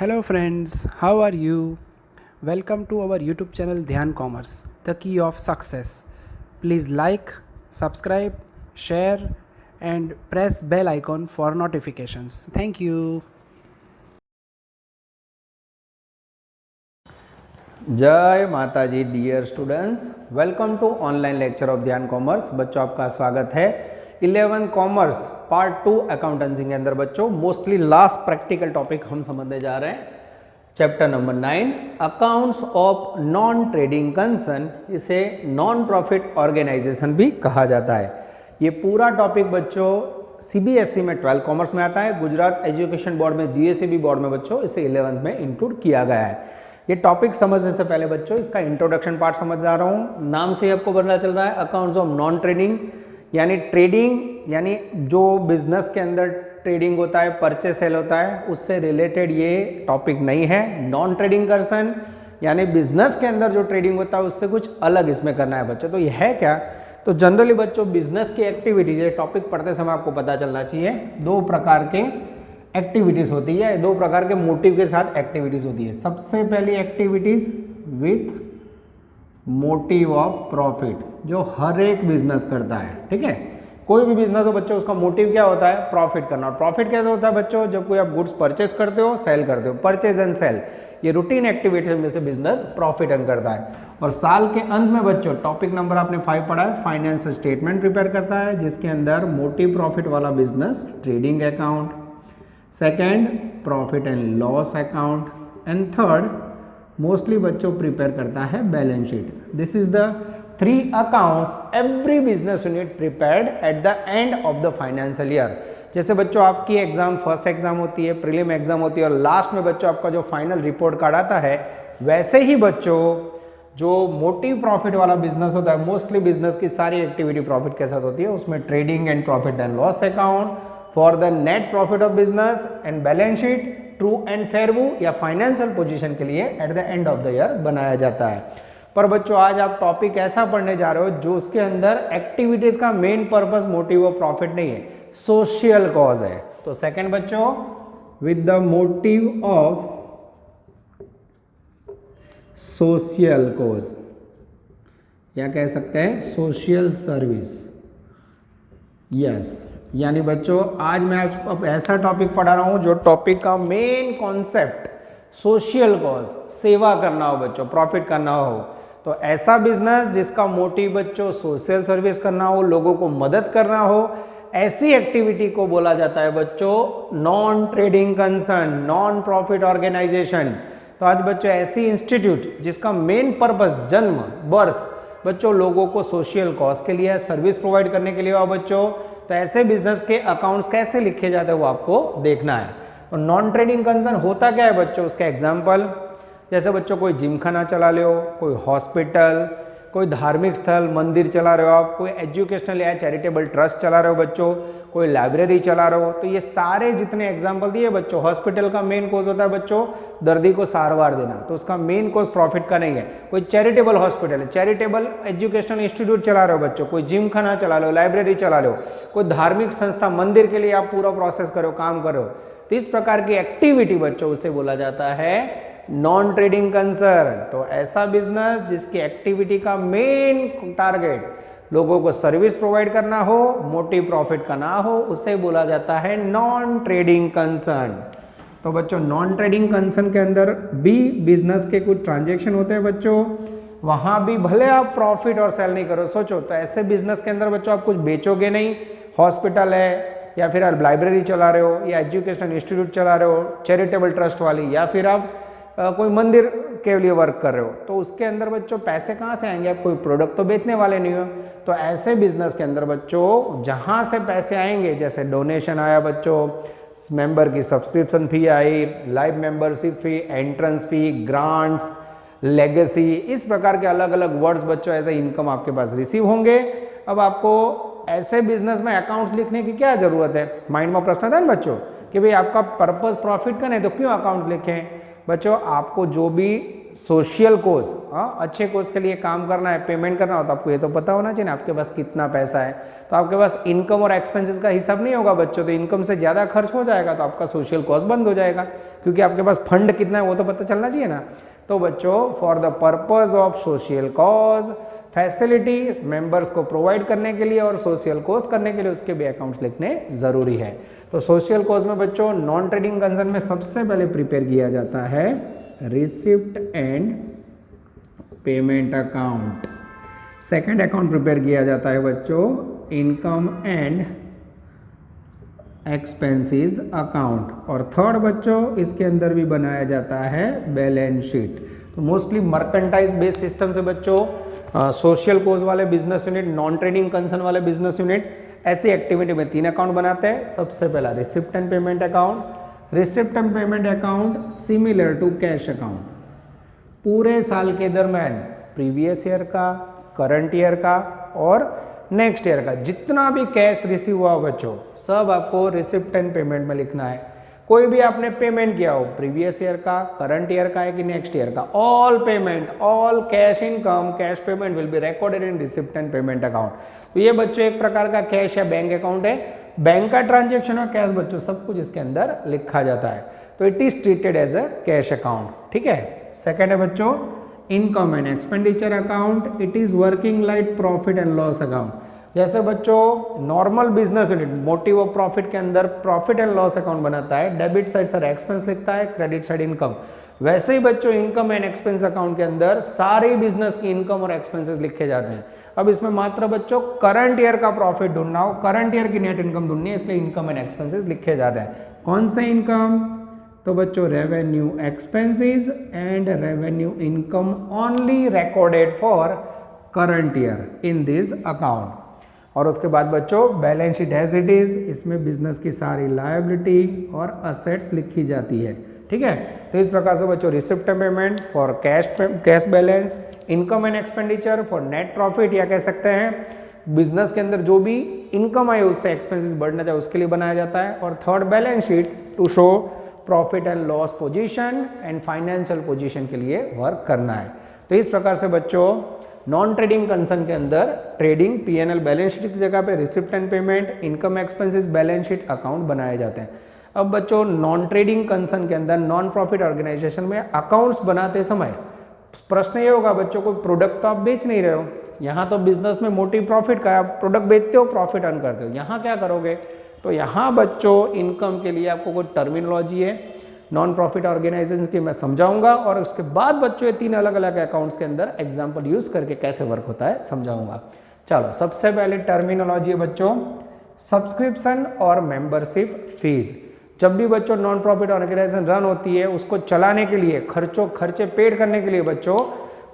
Hello friends, how are you? Welcome to our YouTube channel Dhyan Commerce, the key of success. Please like, subscribe, share and press bell icon for notifications. Thank you. जय माता जी dear students, welcome to online lecture of Dhyan commerce. बच्चों आपका स्वागत है 11 commerce part 2 accountancy के अंदर। बच्चों मोस्टली लास्ट प्रैक्टिकल टॉपिक हम समझने जा रहे हैं, chapter number 9 accounts of non trading concern. इसे नॉन प्रॉफिट ऑर्गेनाइजेशन भी कहा जाता है। ये पूरा टॉपिक बच्चों सीबीएसई में 12 कॉमर्स में आता है, गुजरात एजुकेशन बोर्ड में, जीएसईबी बोर्ड में बच्चों इसे 11th में इंक्लूड किया गया है। ये टॉपिक समझने से पहले बच्चों इसका इंट्रोडक्शन पार्ट समझ जा रहा हूँ। नाम से ही आपको पता चल रहा है अकाउंट्स ऑफ नॉन ट्रेडिंग, यानी ट्रेडिंग यानी जो बिजनेस के अंदर ट्रेडिंग होता है, परचेस सेल होता है, उससे रिलेटेड ये टॉपिक नहीं है। नॉन ट्रेडिंग पर्सन यानी बिजनेस के अंदर जो ट्रेडिंग होता है उससे कुछ अलग इसमें करना है बच्चों। तो ये है क्या? तो जनरली बच्चों बिजनेस की एक्टिविटीज, ये टॉपिक पढ़ते समय आपको पता चलना चाहिए, दो प्रकार के एक्टिविटीज होती है, दो प्रकार के मोटिव के साथ एक्टिविटीज होती है। सबसे पहली activities with motive of profit, जो हर एक बिजनेस करता है। ठीक है, कोई भी बिजनेस हो बच्चों, उसका मोटिव क्या होता है? प्रॉफिट करना। और प्रॉफिट कैसे होता है बच्चों? जब कोई आप गुड्स परचेस करते हो, सेल करते हो, परचेज एंड सेल, ये रूटीन एक्टिविटीज में से बिजनेस प्रॉफिट अर्न करता है। और साल के अंत में बच्चों टॉपिक नंबर आपने 5 पढ़ा है, फाइनेंस स्टेटमेंट प्रिपेयर करता है, जिसके अंदर मोटिव प्रॉफिट वाला business trading account, second profit and loss account, and third mostly बच्चों प्रिपेयर करता है balance sheet. This is the 3 accounts every business unit prepared at the end of the financial year. जैसे बच्चों आपकी exam first exam होती है, prelim exam होती है, और लास्ट में बच्चों आपका जो फाइनल रिपोर्ट कार्ड आता है, वैसे ही बच्चों जो मोटिव प्रॉफिट वाला बिजनेस होता है, मोस्टली बिजनेस की सारी एक्टिविटी प्रॉफिट के साथ होती है, उसमें trading and profit and loss account for the net profit of business and balance sheet, true and fair view या फाइनेंशियल पोजीशन के लिए at the end of the year बनाया जाता है। पर बच्चों आज आप टॉपिक ऐसा पढ़ने जा रहे हो जो उसके अंदर एक्टिविटीज का main purpose motive of profit नहीं है, सोशल कॉज है। तो सेकंड बच्चों with the motive of social cause, या कह सकते हैं सोशल सर्विस। यस, यानी बच्चों आज मैं अब ऐसा टॉपिक पढ़ा रहा हूं जो टॉपिक का मेन कॉन्सेप्ट सोशल कॉज, सेवा करना हो बच्चों, प्रॉफिट करना हो। तो ऐसा बिजनेस जिसका मोटिव बच्चों सोशल सर्विस करना हो, लोगों को मदद करना हो, ऐसी एक्टिविटी को बोला जाता है बच्चों non trading concern, non profit organisation. तो आज बच्चों ऐसी इंस्टीट्यूट जिसका मेन पर्पस जन्म, बर्थ बच्चों लोगों को सोशल कॉज के लिए, सर्विस प्रोवाइड करने के लिए हो बच्चों, तो ऐसे बिजनेस के अकाउंट्स कैसे लिखे जाते हैं वो आपको देखना है। तो नॉन ट्रेडिंग कंसर्न होता क्या है बच्चों? उसका एग्जांपल जैसे बच्चों कोई जिम खाना चला रहे हो, कोई हॉस्पिटल, कोई धार्मिक स्थल मंदिर चला रहे हो आप, कोई एजुकेशनल या चैरिटेबल ट्रस्ट चला रहे हो बच्चों, कोई लाइब्रेरी चला रहे हो। तो ये सारे जितने एग्जाम्पल दिए बच्चों, हॉस्पिटल का मेन कोज होता है बच्चों दर्दी को सारवार देना, तो उसका मेन कोज प्रॉफिट का नहीं है। कोई चैरिटेबल हॉस्पिटल है, चैरिटेबल एजुकेशनल इंस्टीट्यूट चला रहे हो बच्चों, कोई जिम खाना चला रहे हो, लाइब्रेरी चला रहे हो, कोई धार्मिक संस्था मंदिर के लिए आप पूरा प्रोसेस करो, काम करो, तो इस प्रकार की एक्टिविटी बच्चों उसे बोला जाता है नॉन ट्रेडिंग कंसर्न। तो ऐसा बिजनेस जिसकी एक्टिविटी का मेन टारगेट लोगों को सर्विस प्रोवाइड करना हो, मोटिव प्रॉफिट का ना हो, उसे बोला जाता है नॉन ट्रेडिंग कंसर्न। तो बच्चों नॉन ट्रेडिंग कंसर्न के अंदर भी बिजनेस के कुछ ट्रांजैक्शन होते हैं बच्चों, वहां भी भले आप प्रॉफिट और सेल नहीं करो। सोचो तो ऐसे बिजनेस के अंदर बच्चों आप कुछ बेचोगे नहीं, हॉस्पिटल है या फिर आप लाइब्रेरी चला रहे हो या एजुकेशनल इंस्टीट्यूट चला रहे हो, चैरिटेबल ट्रस्ट वाली, या फिर आप कोई मंदिर के लिए वर्क कर रहे हो, तो उसके अंदर बच्चों पैसे कहाँ से आएंगे? आप कोई प्रोडक्ट तो बेचने वाले नहीं हो। तो ऐसे बिजनेस के अंदर बच्चों जहाँ से पैसे आएंगे, जैसे डोनेशन आया बच्चों, मेंबर की सब्सक्रिप्शन फी आई, live membership fee, entrance fee, grants, legacy, इस प्रकार के अलग अलग वर्ड्स बच्चों ऐसे इनकम आपके पास रिसीव होंगे। अब आपको ऐसे बिजनेस में अकाउंट लिखने की क्या जरूरत है? माइंड में प्रश्न था ना बच्चों कि भाई आपका पर्पस प्रॉफिट का नहीं तो क्यों अकाउंट लिखें? बच्चों आपको जो भी सोशल कोज, हाँ अच्छे कोज के लिए काम करना है, पेमेंट करना हो तो आपको ये तो पता होना चाहिए ना आपके पास कितना पैसा है। तो आपके पास इनकम और एक्सपेंसेस का हिसाब नहीं होगा बच्चों, तो इनकम से ज़्यादा खर्च हो जाएगा तो आपका सोशल कॉज बंद हो जाएगा, क्योंकि आपके पास फंड कितना है वो तो पता चलना चाहिए ना। तो बच्चों for the purpose of social cause facility members को प्रोवाइड करने के लिए और सोशल कॉज करने के लिए उसके भी अकाउंट्स लिखने जरूरी है। तो सोशल कॉज में बच्चों नॉन ट्रेडिंग कंसर्न में सबसे पहले प्रिपेयर किया जाता है receipt and payment account. Second account prepare किया जाता है बच्चों इनकम एंड एक्सपेंसेस अकाउंट। और थर्ड बच्चों इसके अंदर भी बनाया जाता है बैलेंस शीट। तो मोस्टली मर्केंटाइज बेस्ड सिस्टम से बच्चों सोशल कोज वाले business unit, non trading concern वाले बिजनेस यूनिट ऐसी एक्टिविटी में 3 अकाउंट बनाते हैं। सबसे पहला receipt and payment account. Receipt and payment account similar to cash account, पूरे साल के दरम्यान प्रीवियस ईयर का, करंट ईयर का और नेक्स्ट ईयर का जितना भी कैश रिसीव हुआ बच्चों सब आपको रिसिप्ट एंड पेमेंट में लिखना है। कोई भी आपने पेमेंट किया हो प्रीवियस ईयर का, करंट ईयर का है कि नेक्स्ट ईयर का, all payment, all cash income, cash payment will be recorded in receipt and payment account. तो ये बच्चों एक प्रकार का कैश या बैंक अकाउंट है। बैंक का ट्रांजेक्शन और कैश बच्चों सब कुछ इसके अंदर लिखा जाता है। तो it is treated as a cash account, ठीक है। सेकेंड है बच्चों income and expenditure account. It is working like profit and loss account. जैसे बच्चों normal business unit motive of profit के अंदर प्रॉफिट एंड लॉस अकाउंट बनाता है, डेबिट साइड सर एक्सपेंस लिखता है, क्रेडिट साइड इनकम। वैसे ही बच्चों इनकम एंड एक्सपेंस अकाउंट के अंदर सारे बिजनेस की इनकम और एक्सपेंसेस लिखे जाते हैं। अब इसमें मात्र बच्चों करंट ईयर का प्रॉफिट ढूंढना हो, करंट ईयर की नेट इनकम ढूंढनी है, इसलिए इनकम एंड एक्सपेंसेस लिखे जाते हैं। कौन से इनकम? तो बच्चों revenue expenses and revenue income only recorded for current year in this account. और उसके बाद बच्चों balance sheet as it is, इसमें बिजनेस की सारी लायबिलिटी और असेट्स लिखी जाती है, ठीक है। तो इस प्रकार से बच्चों receipt and payment for cash balance, income and expenditure for net profit, या कह सकते हैं बिजनेस के अंदर जो भी इनकम आई उससे एक्सपेंसेस बढ़ना चाहिए उसके लिए बनाया जाता है। और third balance sheet to show profit and loss position and financial position के लिए वर्क करना है। तो इस प्रकार से बच्चों नॉन ट्रेडिंग कंसर्न के अंदर ट्रेडिंग पीएनएल बैलेंस शीट की जगह पे receipt and payment, income expenses balance sheet account बनाए जाते हैं। अब बच्चों नॉन ट्रेडिंग कंसर्न के अंदर नॉन प्रॉफिट ऑर्गेनाइजेशन में अकाउंट्स बनाते समय प्रश्न ये होगा बच्चों कोई प्रोडक्ट तो आप बेच नहीं रहे हो, यहाँ तो बिजनेस में मोटिव प्रॉफिट का, आप प्रोडक्ट बेचते हो प्रॉफिट अर्न करते हो, यहाँ क्या करोगे? तो यहाँ बच्चों इनकम के लिए आपको कोई टर्मिनोलॉजी है नॉन प्रॉफिट ऑर्गेनाइजेशन की मैं समझाऊंगा, और उसके बाद बच्चों ये 3 अलग अलग अकाउंट्स के अंदर एग्जांपल यूज करके कैसे वर्क होता है समझाऊंगा। चलो सबसे पहले टर्मिनोलॉजी है बच्चों सब्सक्रिप्शन और मेंबरशिप फीस। जब भी बच्चों नॉन प्रॉफिट ऑर्गेनाइजेशन रन होती है उसको चलाने के लिए खर्चे पेड करने के लिए बच्चों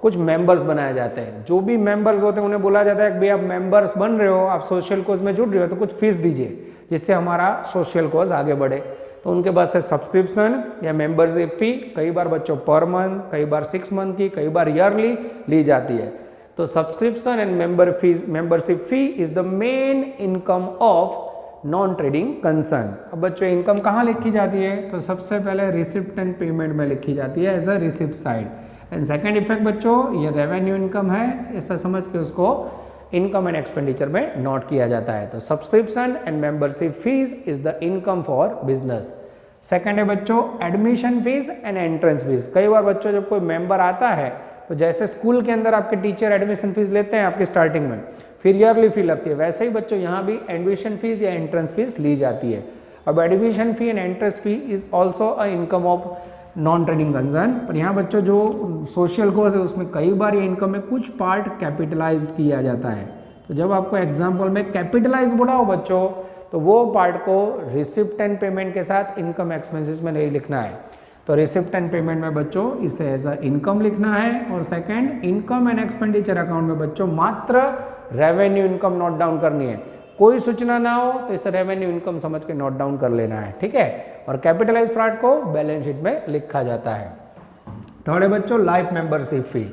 कुछ मेंबर्स बनाए जाते हैं। जो भी मेंबर्स होते हैं उन्हें बोला जाता है कि भाई आप मेंबर्स बन रहे हो, आप सोशल कॉज में जुड़ रहे हो तो कुछ फीस दीजिए जिससे हमारा सोशल कॉज आगे बढ़े। तो उनके पास है सब्सक्रिप्शन या मेंबरशिप फी, कई बार बच्चों पर मंथ, कई बार 6 मंथ की, कई बार ईयरली ली जाती है। तो subscription and membership fee is the main income of non trading concern. अब बच्चों इनकम कहाँ लिखी जाती है? तो सबसे पहले रिसिप्ट एंड पेमेंट में लिखी जाती है as a receipt side. And second effect बच्चों ये रेवेन्यू इनकम है, ऐसा समझ के उसको इनकम एंड एक्सपेंडिचर में नोट किया जाता है। तो subscription and membership fees is the income for business. Second है बच्चों admission fees and entrance fees. कई बार बच्चों जब कोई मेंबर आता है तो जैसे स्कूल के अंदर आपके टीचर एडमिशन फीस लेते हैं आपकी स्टार्टिंग में, फिर ईयरली फी लगती है, वैसे ही बच्चों यहाँ भी एडमिशन फीस या एंट्रेंस फीस ली जाती है। अब admission fee and entrance fee is also a income of non trading concern. पर यहाँ बच्चों जो सोशल कॉज है उसमें कई बार ये इनकम में कुछ पार्ट कैपिटलाइज किया जाता है। तो जब आपको एग्जाम्पल में कैपिटलाइज बोला हो बच्चों तो वो पार्ट को रिसिप्ट एंड पेमेंट के साथ इनकम एक्सपेंसेस में नहीं लिखना है। तो रिसिप्ट एंड पेमेंट में बच्चों इसे एज अ इनकम लिखना है। और second income and expenditure account में बच्चों मात्र रेवेन्यू इनकम नोट डाउन करनी है, कोई सूचना ना हो तो इसे रेवेन्यू इनकम समझ के नोट डाउन कर लेना है, ठीक है। और कैपिटलाइज पार्ट को बैलेंस शीट में लिखा जाता है। थर्ड है बच्चों लाइफ मेंबरशिप फी।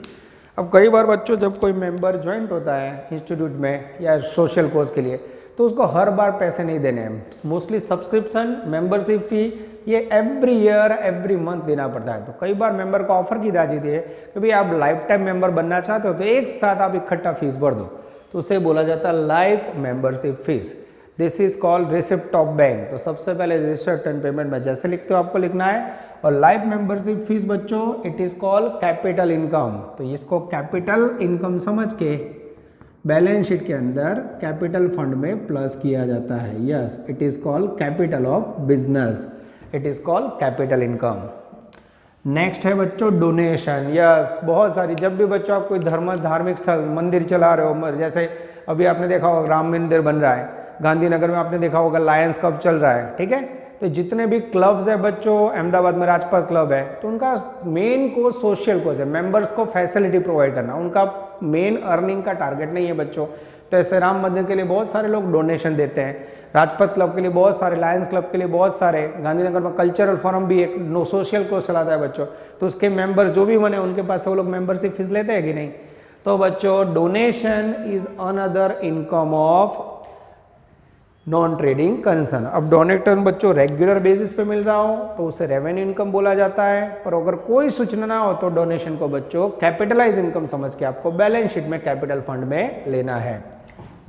अब कई बार बच्चों जब कोई मेंबर ज्वाइंट होता है इंस्टीट्यूट में या सोशल कोर्स के लिए तो उसको हर बार पैसे नहीं देने हैं। मोस्टली सब्सक्रिप्शन, मेंबरशिप फी ये एवरी ईयर एवरी मंथ देना पड़ता है। तो कई बार मेंबर को ऑफर की जाती है कि भाई आप लाइफ टाइम मेंबर बनना चाहते हो तो एक साथ आप इकट्ठा फीस भर दो, तो उसे बोला जाता है life membership fees. This is called receipt of bank. तो सबसे पहले रिसिप्ट एंड पेमेंट में जैसे लिखते हो आपको लिखना है। और लाइफ मेंबरशिप फीस बच्चों it is called capital income. तो इसको कैपिटल इनकम समझ के बैलेंस शीट के अंदर कैपिटल फंड में प्लस किया जाता है। Yes, it is called capital of business, it is called capital income. Next है बच्चों डोनेशन। यस, बहुत सारी, जब भी बच्चों आप कोई धार्मिक स्थल मंदिर चला रहे हो, जैसे अभी आपने देखा होगा राम मंदिर बन रहा है, गांधीनगर में आपने देखा होगा लायंस क्लब चल रहा है, ठीक है। तो जितने भी क्लब्स है बच्चों, अहमदाबाद में राजपथ क्लब है, तो उनका मेन कोर्स सोशल कोर्स है, मेंबर्स को फैसिलिटी प्रोवाइड करना, उनका मेन अर्निंग का टारगेट नहीं है बच्चों। तो ऐसे राम मंदिर के लिए बहुत सारे लोग डोनेशन देते हैं, राजपथ क्लब के लिए बहुत सारे, लायंस क्लब के लिए बहुत सारे, गांधीनगर में कल्चरल फोरम भी एक सोशल कोर्स चलाता है बच्चों। तो उसके मेंबर्स जो भी बने उनके पास से वो लोग मेंबरशिप फीस लेते हैं कि नहीं। तो बच्चों donation is another income of non trading concern. अब डोनेटर बच्चों रेगुलर बेसिस पे मिल रहा हो तो उसे रेवेन्यू इनकम बोला जाता है, पर अगर कोई सूचना ना हो तो डोनेशन को बच्चों कैपिटलाइज इनकम समझ के आपको बैलेंस शीट में कैपिटल फंड में लेना है।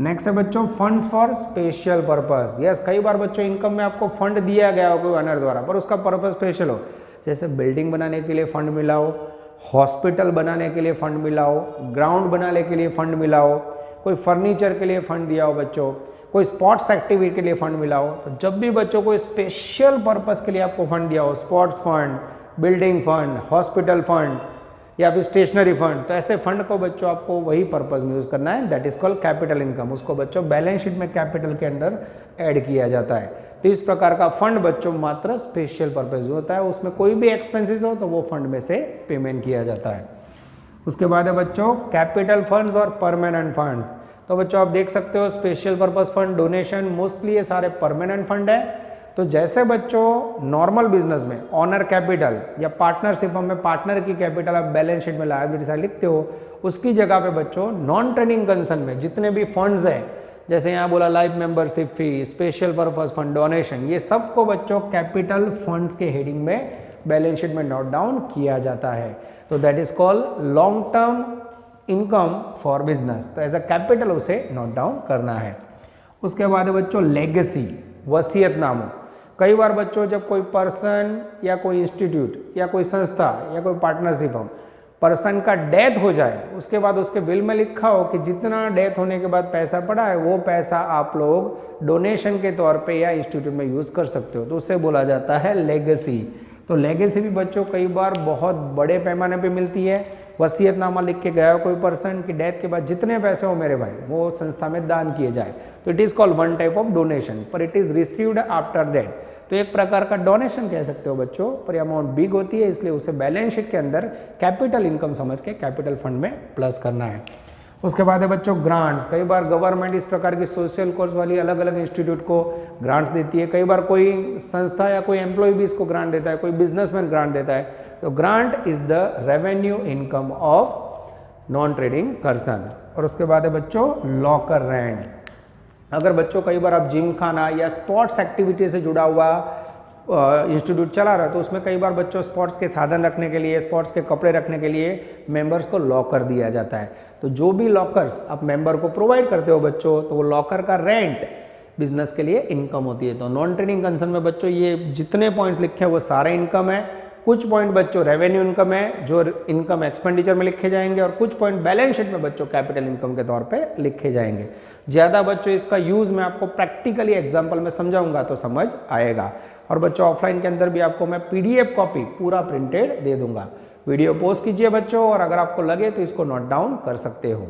नेक्स्ट है बच्चों funds for special purpose. Yes, कई बार बच्चों इनकम में आपको फंड दिया गया हो कोई ओनर द्वारा, पर उसका पर्पस स्पेशल हो, जैसे बिल्डिंग बनाने के लिए फंड मिला हो, हॉस्पिटल बनाने के लिए फंड मिला हो, ग्राउंड बनाने के लिए फंड मिला हो, कोई फर्नीचर के लिए फंड दिया हो बच्चों, कोई स्पोर्ट्स एक्टिविटी के लिए फंड मिला हो। तो जब भी बच्चों को स्पेशल पर्पस के लिए आपको फंड दिया हो, sports fund, building fund, hospital fund या फिर स्टेशनरी फंड, तो ऐसे फंड को बच्चों आपको वही पर्पस में यूज करना है, that is called capital income. उसको बच्चों बैलेंस शीट में कैपिटल के अंदर ऐड किया जाता है। तो इस प्रकार का फंड बच्चों मात्र स्पेशल पर्पस होता है, उसमें कोई भी एक्सपेंसेस हो तो वो फंड में से पेमेंट किया जाता है। उसके बाद है बच्चों कैपिटल फंड्स और परमानेंट फंड्स। तो बच्चों आप देख सकते हो special purpose fund, donation, mostly ये सारे परमानेंट फंड है। तो जैसे बच्चों नॉर्मल बिजनेस में ऑनर कैपिटल या पार्टनरशिप में पार्टनर की कैपिटल आप बैलेंस शीट में लायबिलिटी साइड लिखते हो, उसकी जगह पे बच्चों नॉन ट्रेडिंग कंसर्न में जितने भी फंड्स हैं, जैसे यहाँ बोला लाइफ मेंबरशिप फी, स्पेशल पर्पस फंड, डोनेशन, ये सबको बच्चों कैपिटल फंड्स के हेडिंग में बैलेंस शीट में नोट डाउन किया जाता है। तो that is called long term income for business. तो एज अ कैपिटल उसे नोट डाउन करना है। उसके बाद है बच्चों लेगेसी, वसीयतनामा। कई बार बच्चों जब कोई पर्सन या कोई इंस्टीट्यूट या कोई संस्था या कोई पार्टनरशिप हम पर्सन का डेथ हो जाए, उसके बाद उसके बिल में लिखा हो कि जितना डेथ होने के बाद पैसा पड़ा है वो पैसा आप लोग डोनेशन के तौर पे या इंस्टीट्यूट में यूज कर सकते हो, तो उससे बोला जाता है लेगेसी। तो लेगेसी भी बच्चों कई बार बहुत बड़े पैमाने पे मिलती है। वसीयतनामा लिख के गया हो कोई पर्सन की डेथ के बाद जितने पैसे हो मेरे भाई वो संस्था में दान किए जाए, तो it is called one type of donation, पर it is received after death. तो एक प्रकार का डोनेशन कह सकते हो बच्चों, पर अमाउंट बिग होती है, इसलिए उसे बैलेंस शीट के अंदर कैपिटल इनकम समझ के कैपिटल फंड में प्लस करना है। उसके बाद है बच्चों ग्रांट्स। कई बार गवर्नमेंट इस प्रकार की सोशल कोर्स वाली अलग अलग इंस्टीट्यूट को ग्रांट्स देती है, कई बार कोई संस्था या कोई एम्प्लॉय भी इसको ग्रांट देता है, कोई बिजनेसमैन ग्रांट देता है। तो grant is the revenue income of non trading person. और उसके बाद है बच्चों लॉकर रेंट। अगर बच्चों कई बार आप जिम खाना या स्पोर्ट्स एक्टिविटी से जुड़ा हुआ इंस्टीट्यूट चला रहा है, तो उसमें कई बार बच्चों स्पोर्ट्स के साधन रखने के लिए, स्पोर्ट्स के कपड़े रखने के लिए मेंबर्स को लॉकर दिया जाता है। तो जो भी लॉकर्स आप मेंबर को प्रोवाइड करते हो बच्चों, तो वो लॉकर का रेंट बिजनेस के लिए इनकम होती है। तो नॉन ट्रेडिंग कंसर्न में बच्चों ये जितने पॉइंट्स लिखे हैं वो सारे इनकम है। कुछ पॉइंट बच्चों रेवेन्यू इनकम है जो इनकम एक्सपेंडिचर में लिखे जाएंगे, और कुछ पॉइंट बैलेंस शीट में बच्चों कैपिटल इनकम के तौर पे लिखे जाएंगे। ज़्यादा बच्चों इसका यूज़ मैं आपको प्रैक्टिकली एग्जाम्पल में समझाऊंगा तो समझ आएगा। और बच्चों ऑफलाइन के अंदर भी आपको मैं PDF कॉपी पूरा प्रिंटेड दे दूंगा। वीडियो पोस्ट कीजिए बच्चों, और अगर आपको लगे तो इसको नोट डाउन कर सकते हो।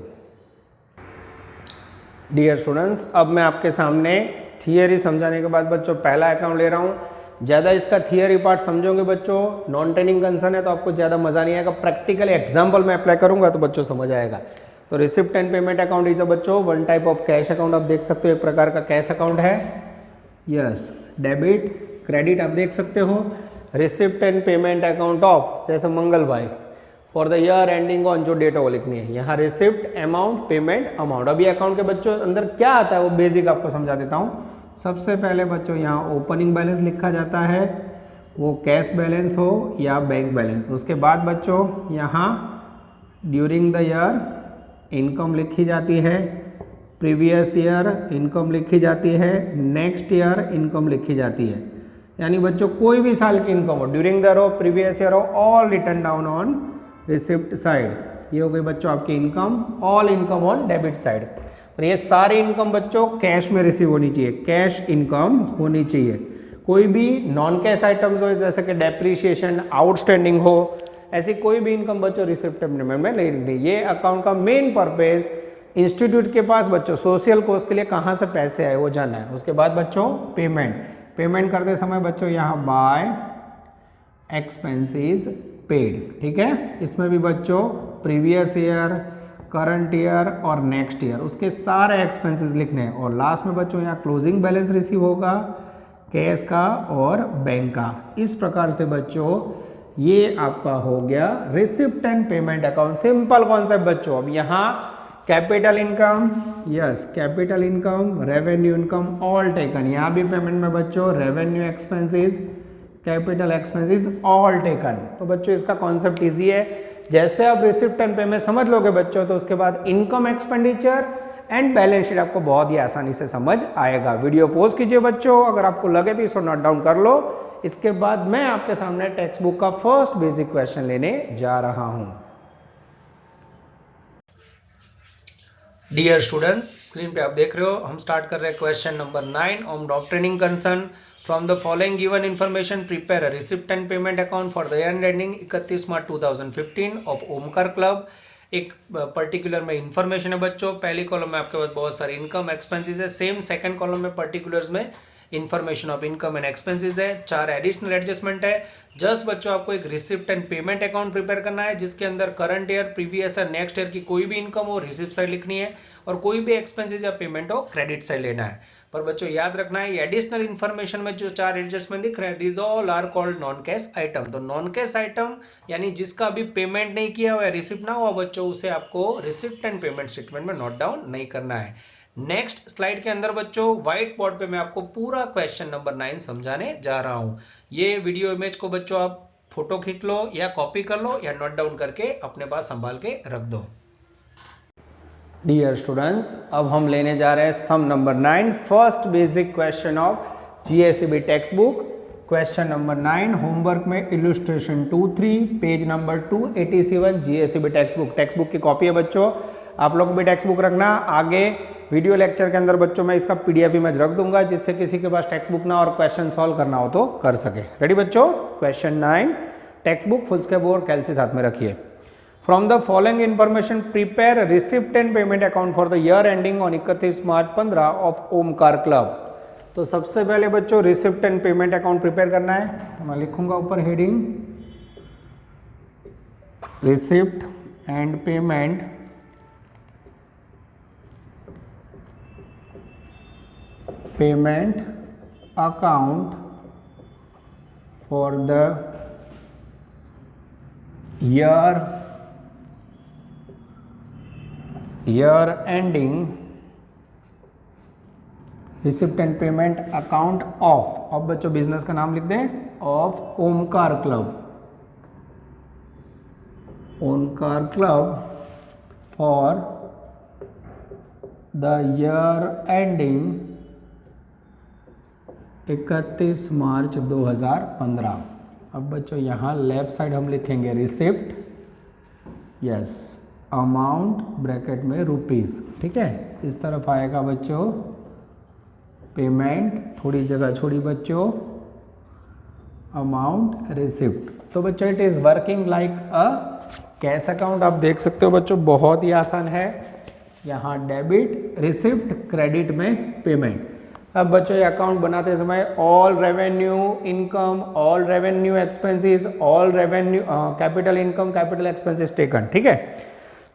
डियर स्टूडेंट्स, अब मैं आपके सामने थियरी समझाने के बाद बच्चों पहला अकाउंट ले रहा हूँ। ज़्यादा इसका थियरी पार्ट समझोगे बच्चों, नॉन ट्रेडिंग कंसर्न है तो आपको ज़्यादा मज़ा नहीं आएगा, प्रैक्टिकली एग्जाम्पल में अप्लाई करूंगा तो बच्चों समझ आएगा। तो receipt and payment account is बच्चों one type of cash account. आप देख सकते हो एक प्रकार का कैश अकाउंट है। यस, डेबिट क्रेडिट आप देख सकते हो। Receipt and payment account of जैसे मंगल भाई for the year ending on, जो डेट है वो लिखनी है। यहाँ रिसिप्ट, अमाउंट, पेमेंट, अमाउंट। अभी अकाउंट के बच्चों अंदर क्या आता है वो बेसिक आपको समझा देता हूँ। सबसे पहले बच्चों यहाँ ओपनिंग बैलेंस लिखा जाता है, वो कैश बैलेंस हो या बैंक बैलेंस। उसके बाद बच्चों यहाँ ड्यूरिंग द ईयर इनकम लिखी जाती है, प्रीवियस ईयर इनकम लिखी जाती है, नेक्स्ट ईयर इनकम लिखी जाती है। यानी बच्चों कोई भी साल की इनकम हो, ड्यूरिंग द ईयर हो, प्रीवियस ईयर हो, all return down on receipt side. ये हो गई बच्चों आपकी income, all income on debit side. और ये सारी इनकम बच्चों कैश में रिसीव होनी चाहिए, कैश इनकम होनी चाहिए। कोई भी नॉन कैश आइटम्स हो जैसे कि डेप्रीशिएशन, आउटस्टैंडिंग हो, ऐसी कोई भी इनकम बच्चों रिसिप्ट पेमेंट में नहीं लिखनी। ये अकाउंट का मेन पर्पज इंस्टीट्यूट के पास बच्चों सोशल कोर्स के लिए कहाँ से पैसे आए वो जानना है। उसके बाद बच्चों पेमेंट करते समय बच्चों यहाँ बाय एक्सपेंसेस पेड, ठीक है। इसमें भी बच्चों प्रीवियस ईयर, करंट ईयर और नेक्स्ट ईयर उसके सारे एक्सपेंसेस लिखने हैं। और लास्ट में बच्चों यहाँ क्लोजिंग बैलेंस रिसीव होगा कैश का और बैंक का। इस प्रकार से बच्चों ये आपका हो गया receipt and payment account. Simple concept बच्चों। अब यहाँ capital income, yes capital income, revenue income all taken. यहाँ भी पेमेंट में बच्चों revenue expenses, capital expenses all taken. तो बच्चों इसका कॉन्सेप्ट इजी है। जैसे आप रिसिप्ट एंड पेमेंट समझ लोगे बच्चों, तो उसके बाद income expenditure and balance sheet आपको बहुत ही आसानी से समझ आएगा। वीडियो पॉज कीजिए बच्चों, अगर आपको लगे तो इसको नोट डाउन कर लो। इसके बाद मैं आपके सामने टेक्स्ट बुक का फर्स्ट बेसिक क्वेश्चन लेने जा रहा हूं। डियर स्टूडेंट्स, स्क्रीन पे आप देख रहे हो, हम स्टार्ट कर रहे हैं क्वेश्चन नंबर 9 ऑन डॉक्ट्रिनिंग concern. From the following given information prepare a receipt and payment account for the year ending 31 March 2015 ऑफ ओमकार क्लब। एक पर्टिकुलर में इंफॉर्मेशन है बच्चों। पहली कॉलम में आपके पास बहुत सारी इनकम एक्सपेंसेस है, सेम सेकंड कॉलम में पर्टिकुलर्स में information of income and expenses है। 4 एडिशनल एडजस्टमेंट है। जस्ट बच्चों आपको एक receipt and payment account prepare करना है जिसके अंदर current year, previous year, next year की कोई भी इनकम हो रिसिप्ट साइड लिखनी है और कोई भी एक्सपेंसेस या पेमेंट हो क्रेडिट साइड लेना है। पर बच्चों याद रखना है ये एडिशनल इन्फॉर्मेशन में जो 4 एडजस्टमेंट दिख रहे हैं this all are called non cash item. तो नॉन कैश आइटम यानी जिसका अभी पेमेंट नहीं किया हुआ है, रिसिप्ट ना हुआ बच्चों, उसे आपको रिसिप्ट एंड पेमेंट स्टेटमेंट में नोट डाउन नहीं करना है। नेक्स्ट स्लाइड के अंदर बच्चों व्हाइट बोर्ड पे मैं आपको पूरा क्वेश्चन नंबर 9 समझाने जा रहा हूं। ये वीडियो इमेज को बच्चों आप फोटो खींच लो या कॉपी कर लो या नोट डाउन करके अपने पास संभाल के रख दो। डियर स्टूडेंट्स, अब हम लेने जा रहे हैं sum number 9, first basic question of GSEB textbook. Question number 9 homework में illustration 2-3 page number 287 GSEB textbook. Textbook की कॉपी है बच्चों, आप लोग भी टेक्स्ट बुक रखना। आगे वीडियो लेक्चर के अंदर बच्चों मैं इसका पीडीएफ इमेज रख दूंगा जिससे किसी के पास टेक्स्ट बुक ना और क्वेश्चन सॉल्व करना हो तो कर सके। रेडी बच्चों? Question 9 text book foolscap और कैलसी साथ में रखिए। From the following information prepare receipt and payment account for the year ending on 31 March 15 of Omkar club. तो सबसे पहले बच्चों receipt and payment account prepare करना है। तो मैं लिखूंगा ऊपर heading receipt and payment account for the year ending receipt and payment account of, अब बच्चों बिजनेस का नाम लिख दें, of Omkar club. Omkar club for the year ending 31 March 2015। अब बच्चों यहाँ लेफ्ट साइड हम लिखेंगे रिसिप्ट, यस, अमाउंट ब्रैकेट में रुपीस, ठीक है। इस तरफ आएगा बच्चों पेमेंट, थोड़ी जगह छोड़ी बच्चों, अमाउंट रिसिप्ट। तो बच्चों it is working like a cash account. आप देख सकते हो बच्चों बहुत ही आसान है। यहाँ डेबिट, रिसिप्ट, क्रेडिट में पेमेंट। अब बच्चों ये अकाउंट बनाते समय all revenue income, all revenue expenses, all revenue capital income, capital expenses taken, ठीक है।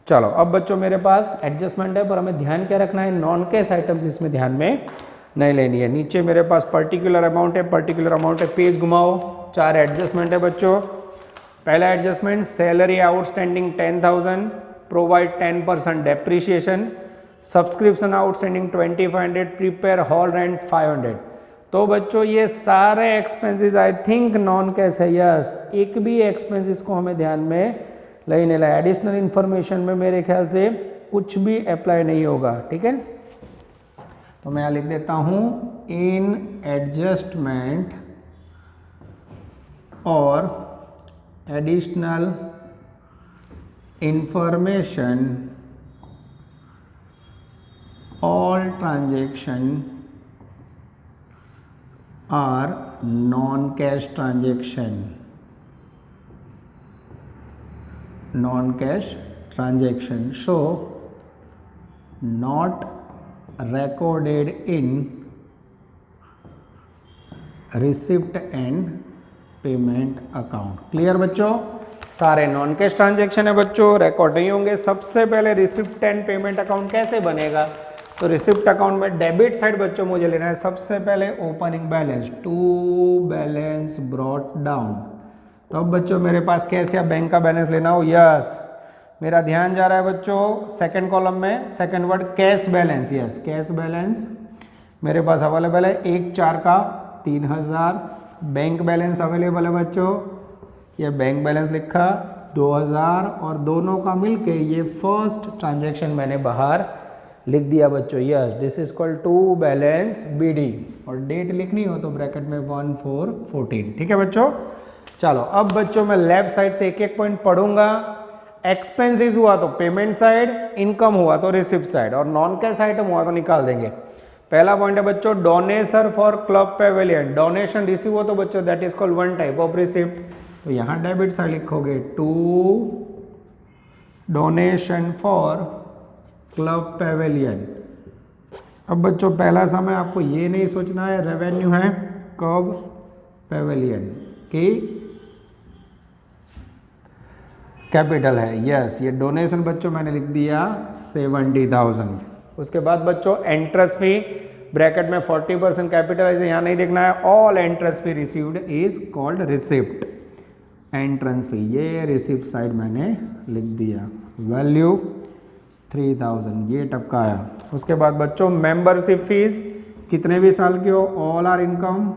चलो अब बच्चों मेरे पास एडजस्टमेंट है पर हमें ध्यान क्या रखना है, नॉन कैश आइटम्स इसमें ध्यान में नहीं लेनी है। नीचे मेरे पास पर्टिकुलर अमाउंट है, पर्टिकुलर अमाउंट है, पेज घुमाओ, 4 एडजस्टमेंट है बच्चों। पहला adjustment, salary outstanding 10,000, provide 10% depreciation, subscription outstanding 2500, prepare hall rent 500। तो बच्चों ये सारे expenses I think non cash है, यस। एक भी एक्सपेंसेस को हमें ध्यान में लेने ला, एडिशनल इंफॉर्मेशन में मेरे ख्याल से कुछ भी अप्लाई नहीं होगा, ठीक है। तो मैं यहाँ लिख देता हूँ इन एडजस्टमेंट और additional information all transaction are non-cash transaction, non-cash transaction, so not recorded in receipt and payment account. Clear बच्चों, सारे नॉन कैश ट्रांजेक्शन है बच्चों, रिकॉर्ड नहीं होंगे। सबसे पहले रिसिप्ट एंड पेमेंट अकाउंट कैसे बनेगा, तो रिसिप्ट अकाउंट में डेबिट साइड बच्चों मुझे लेना है सबसे पहले opening balance, to balance brought down. तो अब बच्चों मेरे पास कैश या बैंक का बैलेंस लेना हो, यस। मेरा ध्यान जा रहा है बच्चों सेकंड कॉलम में, second word cash balance, yes cash balance मेरे पास अवेलेबल है 1/4 का 3000। बैंक बैलेंस अवेलेबल है बच्चों, ये बैंक बैलेंस लिखा 2000 और दोनों का मिलके ये फर्स्ट ट्रांजैक्शन मैंने बाहर लिख दिया बच्चों, yes this is called to balance BD. और डेट लिखनी हो तो ब्रैकेट में 1414, ठीक है बच्चों। चलो अब बच्चों मैं लेफ्ट साइड से एक एक पॉइंट पढ़ूंगा। एक्सपेंसेस हुआ तो पेमेंट साइड, इनकम हुआ तो रिसिप्ट साइड, और नॉन कैश आइटम हुआ तो निकाल देंगे। पहला पॉइंट है बच्चों donation for club pavilion, donation receive हो तो बच्चों that is called one type of receipt. तो यहां डेबिट साइड लिखोगे to donation for club pavilion. अब बच्चों पहला समय आपको ये नहीं सोचना है रेवेन्यू है क्लब पेवेलियन की कैपिटल है, यस ये डोनेशन बच्चों मैंने लिख दिया 70,000। उसके बाद बच्चों इंटरेस्ट फी ब्रैकेट में 40% कैपिटलाइज यहाँ नहीं देखना है, all interest fee received is called receipt. Entrance fee ये रिसिप्ट साइड मैंने लिख दिया, वैल्यू 3000 ये टपका आया। उसके बाद बच्चों मेंबरशिप फीस कितने भी साल की हो, all are income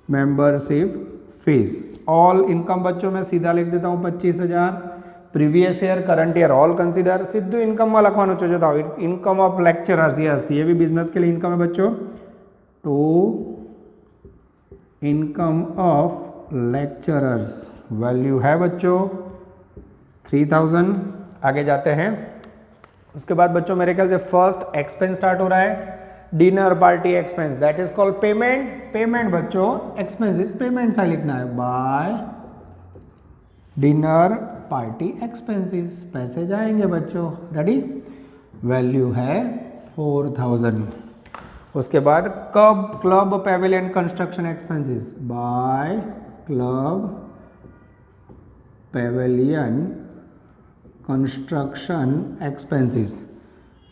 membership fees, all income बच्चों मैं सीधा लिख देता हूँ 25,000। Previous year current year all consider, सीधू इनकम में लखवानो चाहिए था, इनकम ऑफ लेक्चरर्स, यस ये भी बिजनेस के लिए इनकम है बच्चों, to income of lecturers value है बच्चों 3000। आगे जाते हैं। उसके बाद बच्चों मेरे ख्याल से फर्स्ट एक्सपेंस स्टार्ट हो रहा है, dinner party expense that is called payment. Payment बच्चों एक्सपेंसेस पेमेंट सा लिखना है, बाय डिनर पार्टी एक्सपेंसेस, पैसे जाएंगे बच्चों, रेडी। वैल्यू है 4000। उसके बाद club pavilion construction expenses, by club pavilion construction expenses,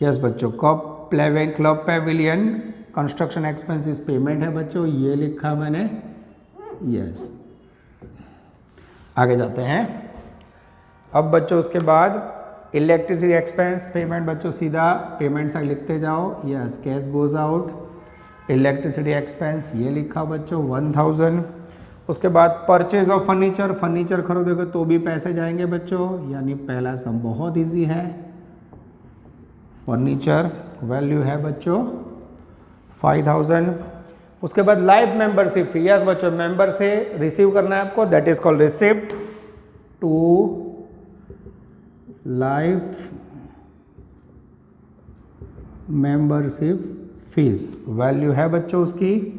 yes बच्चों club pavilion construction expenses payment है बच्चों, ये लिखा मैंने, यस। आगे जाते हैं। अब बच्चों उसके बाद इलेक्ट्रिसिटी एक्सपेंस पेमेंट बच्चों सीधा पेमेंट साइड लिखते जाओ, yes cash goes out. Electricity expense ये लिखा बच्चों 1000। उसके बाद परचेज ऑफ फर्नीचर, फर्नीचर खरीदोगे तो भी पैसे जाएंगे बच्चों, यानी पहला सम बहुत इजी है, फर्नीचर वैल्यू है बच्चों 5000। उसके बाद लाइफ मेंबरशिप फी, यस बच्चों मेंबर से रिसीव करना है आपको, that is called receipt to life membership fees, value है बच्चों उसकी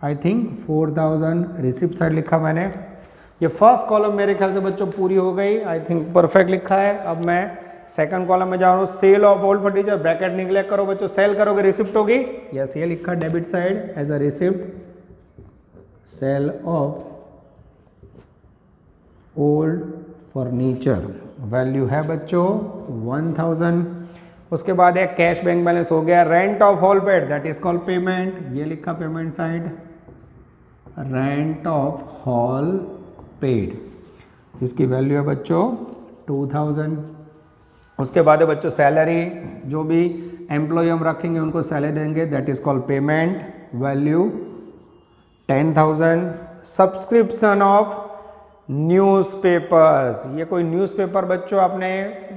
आई थिंक 4000। रिसिप्ट साइड लिखा मैंने। ये फर्स्ट कॉलम मेरे ख्याल से बच्चों पूरी हो गई, आई थिंक परफेक्ट लिखा है। अब मैं सेकंड कॉलम में जा रहा हूँ, sale of old furniture bracket neglect करो बच्चों, सेल करोगे रिसिप्ट होगी, यस ये लिखा debit side as a receipt, sale of old furniture value है बच्चों 1000। उसके बाद एक कैश बैंक बैलेंस हो गया, rent of hall paid that is called payment, ये लिखा payment side, rent of hall paid, जिसकी वैल्यू है बच्चों 2000। उसके बाद है बच्चों सैलरी, जो भी एम्प्लॉय हम रखेंगे उनको सैलरी देंगे, that is called payment, value 10,000। Subscription of newspapers, ये कोई न्यूज़पेपर बच्चों आपने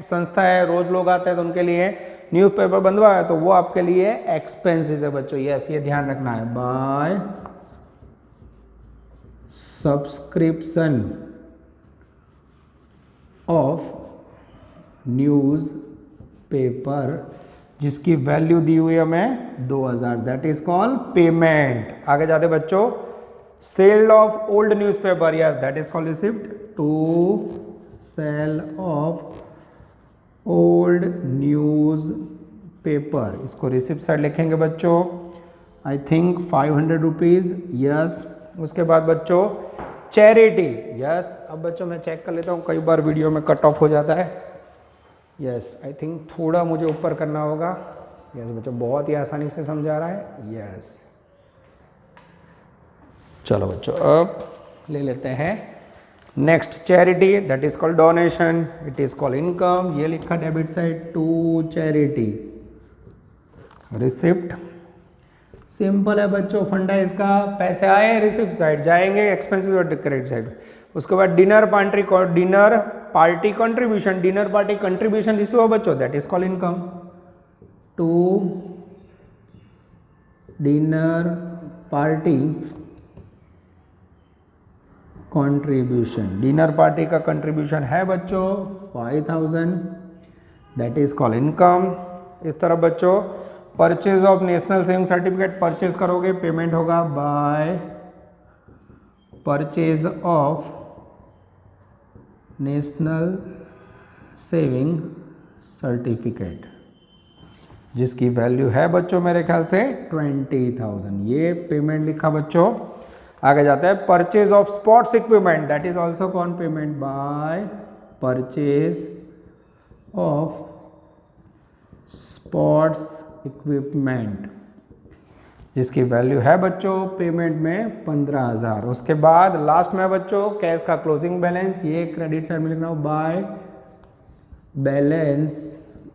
संस्था है, रोज लोग आते हैं तो उनके लिए न्यूज़पेपर बंधवा है, तो वो आपके लिए एक्सपेंसेस है बच्चों, यस ये ध्यान रखना है। By subscription of news paper, जिसकी वैल्यू दी हुई है हमें 2000, दैट इज कॉल्ड पेमेंट। आगे जाते बच्चों, sale of old newspaper, yes that is called receipt, to sale of old news paper, इसको रिसिप्ट साइड लिखेंगे बच्चों, आई थिंक 500 रुपीज़, यस। उसके बाद बच्चों चैरिटी, यस। अब बच्चों मैं चेक कर लेता हूँ, कई बार वीडियो में कट ऑफ हो जाता है, यस आई थिंक थोड़ा मुझे ऊपर करना होगा, यस बच्चों बहुत ही आसानी से समझा रहा है, यस। चलो बच्चों अब ले लेते हैं next, charity that is called donation, it is called income, ये लिखा debit side to charity. Receipt simple है बच्चों, फंडा इसका, पैसे आए रिसिप्ट साइड जाएंगे, एक्सपेंसेस और क्रेडिट साइड। उसके बाद dinner party contribution, dinner party contribution जिससे हो बच्चों, that is called income, to dinner party contribution, dinner party का कंट्रीब्यूशन है बच्चों 5000, दैट इज कॉल्ड इनकम। इस तरह बच्चों purchase of national saving certificate, purchase करोगे पेमेंट होगा bye purchase of national saving certificate, जिसकी वैल्यू है बच्चों मेरे ख्याल से 20,000, ये पेमेंट लिखा बच्चों। आगे जाता है purchase of sports equipment, that is also कॉन payment by purchase of sports equipment, जिसकी वैल्यू है बच्चों पेमेंट में 15,000। उसके बाद लास्ट में बच्चों कैश का क्लोजिंग बैलेंस, ये क्रेडिट साइड में लिखना हो by balance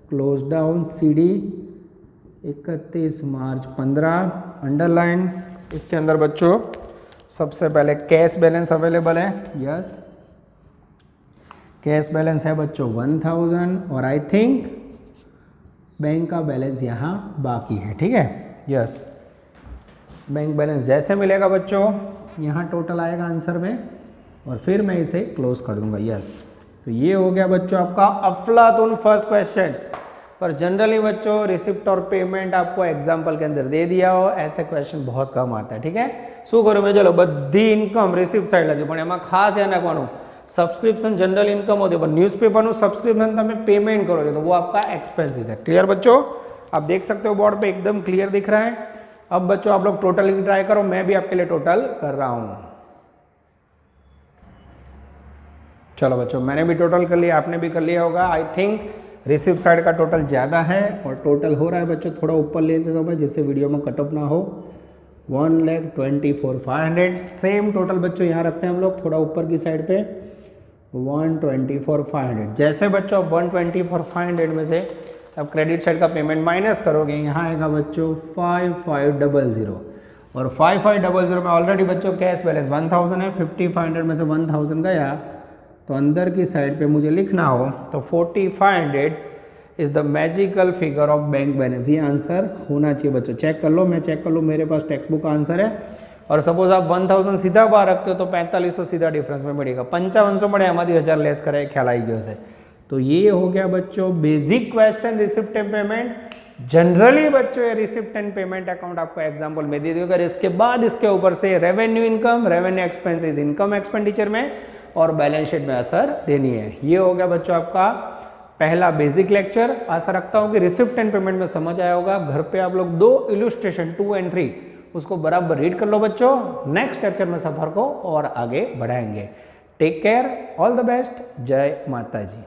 close down CD 31 March 15, underline. इसके अंदर बच्चों सबसे पहले कैश बैलेंस अवेलेबल है, यस कैश बैलेंस है बच्चों 1000, और आई थिंक बैंक का बैलेंस यहाँ बाकी है, ठीक है, यस बैंक बैलेंस जैसे मिलेगा बच्चों यहाँ टोटल आएगा आंसर में, और फिर मैं इसे क्लोज कर दूंगा, यस। तो ये हो गया बच्चों आपका अफलातून फर्स्ट क्वेश्चन। पर जनरली बच्चों रिसिप्ट और पेमेंट आपको एग्जाम्पल के अंदर दे दिया हो, ऐसे क्वेश्चन बहुत कम आता है, ठीक है। શું કર્યું મેં, ચલો બધી ઇન્કમ રિસિપ્ટ સાઈડ લખી, પણ એમાં ખાસ યાદ રાખવાનું સબસ્ક્રિપ્શન जनरल इनकम होती है, पर न्यूज़पेपरનું सब्सक्रिप्शन તમે पेमेंट करो तो वो आपका एक्सपेंसिस है। क्लियर बच्चों, आप देख सकते हो बोर्ड पे एकदम क्लियर दिख रहा है। अब बच्चों आप लोग टोटल ट्राई करो, मैं भी आपके लिए टोटल कर रहा हूँ। चलो बच्चों मैंने भी टोटल कर लिया, आपने भी कर लिया होगा। आई थिंक रिसिप्ट साइड का टोटल ज़्यादा है, और टोटल हो रहा है बच्चों थोड़ा ऊपर ले लेता हूँ मैं, जिससे वीडियो में कटअप ना हो। 1,24,500 सेम टोटल बच्चों यहाँ रखते हैं हम लोग, थोड़ा ऊपर की साइड पे 124,500। जैसे बच्चों 124,500 में से अब क्रेडिट साइड का पेमेंट माइनस करोगे, यहाँ आएगा बच्चों 5500, और 5500 में ऑलरेडी बच्चों कैश बैलेंस 1000 है, 5500 में से 1000 गया तो अंदर की साइड पे मुझे लिखना हो तो 4500 is the magical figure of bank balance. ये आंसर होना चाहिए बच्चों, चेक कर लो, मैं चेक कर लूँ, मेरे पास टेक्स्ट बुक का आंसर है। और सपोज आप 1000 सीधा बाहर रखते हो तो 4500 सीधा डिफरेंस में बढ़ेगा, 5500 મળે એમાંથી 1000 લેસ કરે, ખ્યાલ આવી ગયો છે। तो ये हो गया बच्चों basic question receipt and payment. Generally बच्चों ये रिसिप्ट एंड पेमेंट अकाउंट आपको एग्जांपल में दे दिया, इसके बाद इसके ऊपर से revenue income, revenue expenses income expenditure में और बैलेंस शीट में असर देनी है। ये हो गया बच्चों आपका पहला बेसिक लेक्चर। आशा रखता हूँ कि रिसिप्ट एंड पेमेंट में समझ आया होगा। घर पे आप लोग 2 इलस्ट्रेशन 2 और 3 उसको बराबर रीड कर लो बच्चों। नेक्स्ट लेक्चर में सफर को और आगे बढ़ाएंगे। Take care, all the best, जय माता जी।